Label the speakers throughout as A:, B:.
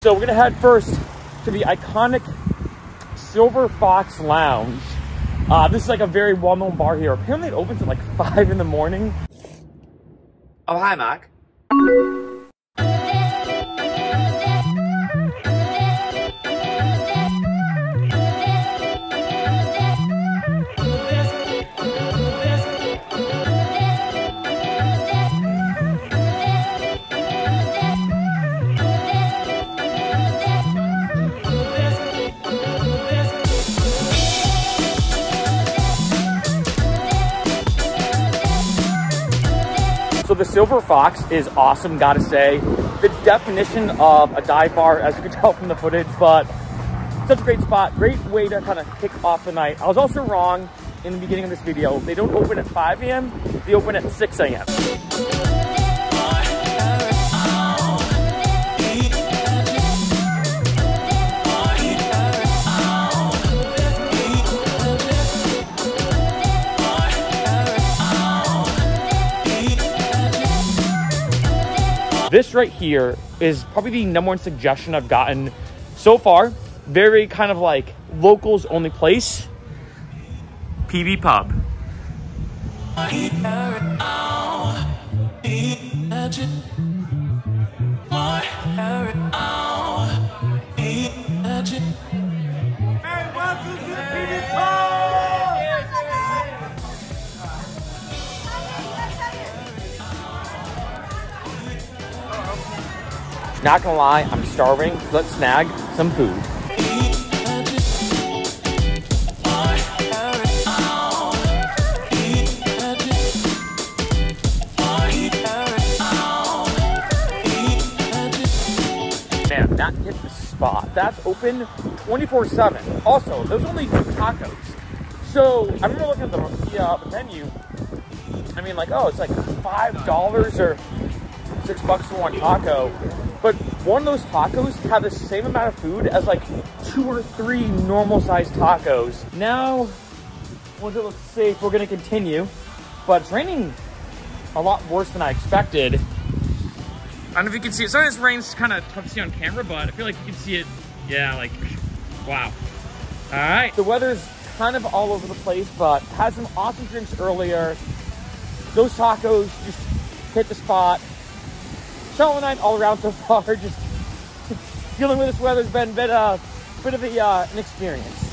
A: So we're gonna head first to the iconic Silver Fox Lounge. This is like a very well-known bar here. Apparently it opens at like 5 in the morning.
B: Oh, hi, Marc.
A: So the Silver Fox is awesome, gotta say. The definition of a dive bar, as you can tell from the footage, but such a great spot. Great way to kind of kick off the night. I was also wrong in the beginning of this video. They don't open at 5 a.m., they open at 6 a.m. This right here is probably the #1 suggestion I've gotten so far. Very kind of like locals only place. PB Pub. Not gonna lie, I'm starving. Let's snag some food. Man, that hit the spot. That's open 24/7. Also, there's only 2 tacos. So I remember looking at the menu. I mean, like, oh, it's like $5 or $6 for one taco. But one of those tacos had the same amount of food as like 2 or 3 normal sized tacos. Now, once it looks safe, we're gonna continue. But it's raining a lot worse than I expected. I don't know if you can see it. Sometimes rain's kind of tough to see on camera, but I feel like you can see it. Yeah, like, wow. All right. The weather's kind of all over the place, but had some awesome drinks earlier. Those tacos just hit the spot. Solid night all around so far. Just dealing with this weather's been a bit of an experience.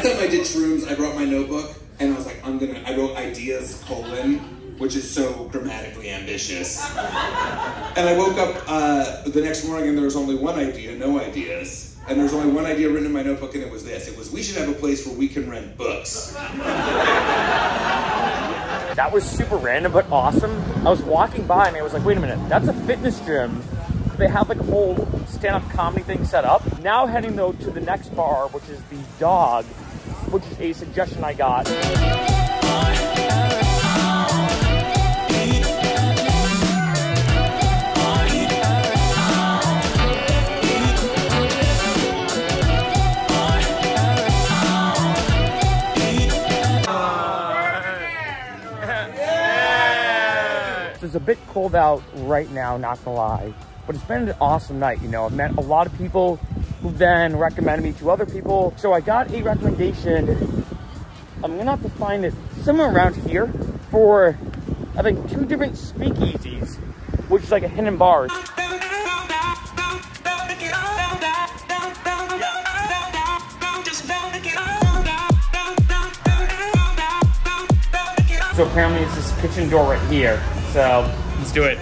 C: I did shrooms, I brought my notebook, and I was like, I wrote ideas, which is so grammatically ambitious. And I woke up the next morning and there was only one idea, no ideas. And there was only one idea written in my notebook, and it was this. It was, we should have a place where we can rent books.
A: That was super random, but awesome. I was walking by and I was like, wait a minute, that's a fitness gym. They have like a whole stand-up comedy thing set up. Now heading though to the next bar, which is the Dog, which is a suggestion I got. It's a bit cold out right now, not gonna lie, but it's been an awesome night. You know, I've met a lot of people who then recommended me to other people. So I got a recommendation. I'm gonna have to find it somewhere around here for, I think, 2 different speakeasies, which is like a hidden bar. So apparently it's this kitchen door right here. So let's do it.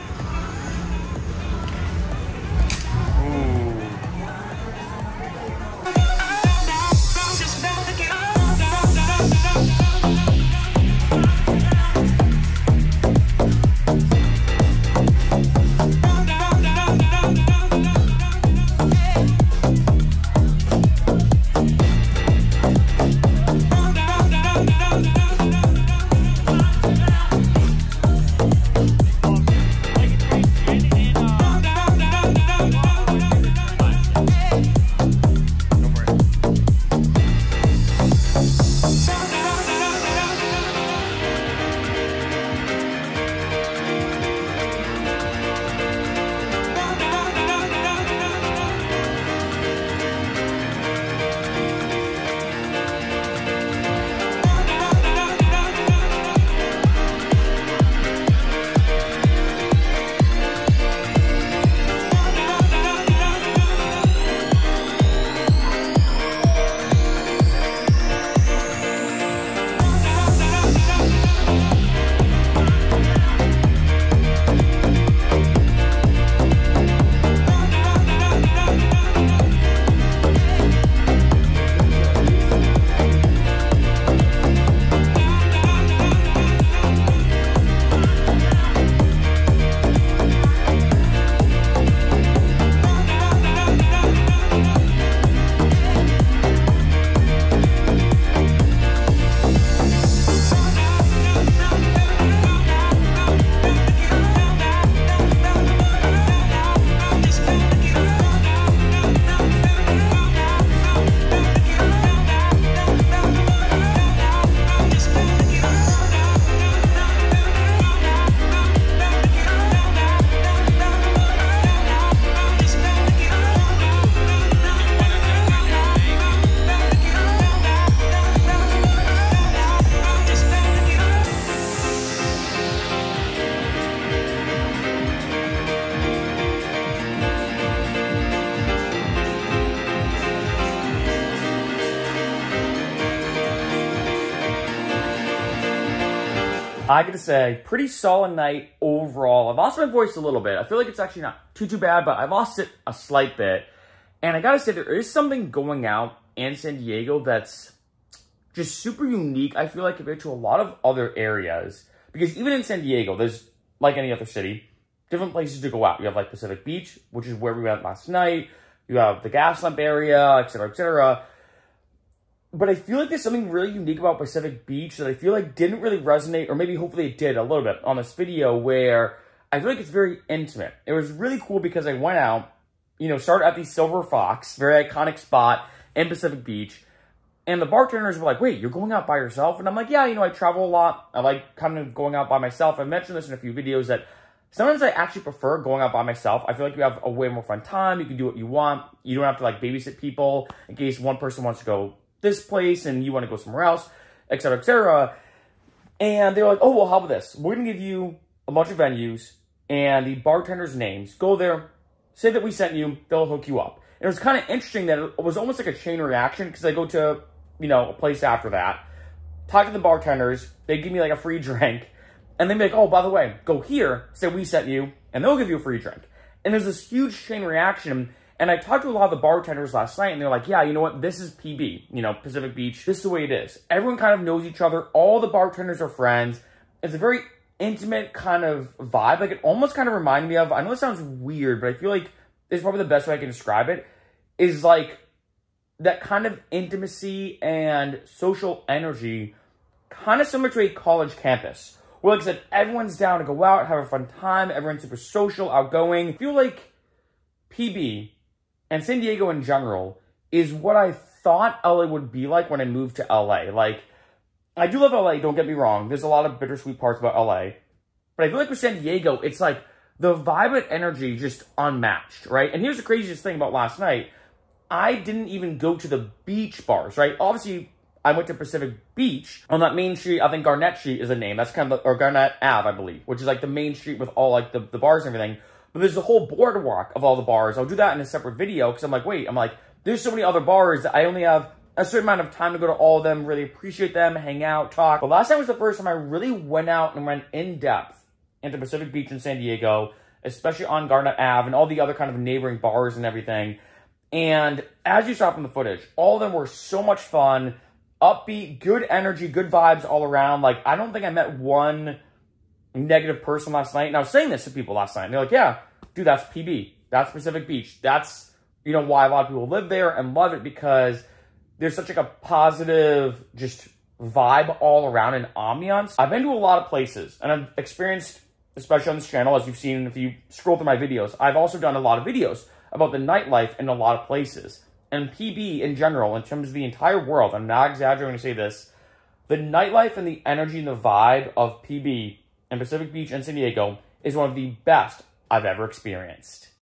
A: I gotta say, pretty solid night overall. I've lost my voice a little bit. I feel like it's actually not too bad, but I lost it a slight bit. And I gotta say, there is something going out in San Diego that's just super unique, I feel like, compared to a lot of other areas. Because even in San Diego, there's, like any other city, different places to go out. You have, like, Pacific Beach, which is where we went last night. You have the gas lamp area, etc., etc. But I feel like there's something really unique about Pacific Beach that I feel like didn't really resonate, or maybe hopefully it did a little bit on this video, where I feel like it's very intimate. It was really cool because I went out, you know, started at the Silver Fox, very iconic spot in Pacific Beach. And the bartenders were like, wait, you're going out by yourself? And I'm like, yeah, you know, I travel a lot. I like kind of going out by myself. I've mentioned this in a few videos that sometimes I actually prefer going out by myself. I feel like you have a way more fun time. You can do what you want. You don't have to, like, babysit people in case one person wants to go this place and you want to go somewhere else, etc., etc. And they were like, oh, well, how about this? We're going to give you a bunch of venues and the bartenders' names. Go there, say that we sent you, they'll hook you up. And it was kind of interesting that it was almost like a chain reaction because I go to, you know, a place after that, talk to the bartenders, they give me like a free drink, and then be like, oh, by the way, go here, say we sent you, and they'll give you a free drink. And there's this huge chain reaction, and I talked to a lot of the bartenders last night, and they're like, yeah, you know what, this is PB, you know, Pacific Beach, this is the way it is. Everyone kind of knows each other, all the bartenders are friends, it's a very intimate kind of vibe, like it almost kind of reminded me of, I know it sounds weird, but I feel like it's probably the best way I can describe it, is like that kind of intimacy and social energy, kind of similar to a college campus. Where, like I said, everyone's down to go out, have a fun time, everyone's super social, outgoing. I feel like PB and San Diego in general is what I thought LA would be like when I moved to LA. Like, I do love LA, don't get me wrong. There's a lot of bittersweet parts about LA. But I feel like with San Diego, it's like the vibe and energy just unmatched, right? And here's the craziest thing about last night. I didn't even go to the beach bars, right? Obviously, I went to Pacific Beach on that main street. I think Garnett Street is the name. That's kind of, or Garnett Ave, I believe, which is like the main street with all like the bars and everything. But there's a whole boardwalk of all the bars. I'll do that in a separate video because I'm like, wait, there's so many other bars that I only have a certain amount of time to go to all of them, really appreciate them, hang out, talk. But last time was the first time I really went out and went in depth into Pacific Beach in San Diego, especially on Garnett Ave and all the other kind of neighboring bars and everything. And as you saw from the footage, all of them were so much fun, upbeat, good energy, good vibes all around. Like, I don't think I met one negative person last night. And I was saying this to people last night. And they're like, yeah, dude, that's PB. That's Pacific Beach. That's, you know, why a lot of people live there and love it because there's such like a positive just vibe all around and ambiance. I've been to a lot of places and I've experienced, especially on this channel, as you've seen if you scroll through my videos, I've also done a lot of videos about the nightlife in a lot of places. And PB in general, in terms of the entire world, I'm not exaggerating when I say this, the nightlife and the energy and the vibe of PB and Pacific Beach and San Diego is one of the best I've ever experienced.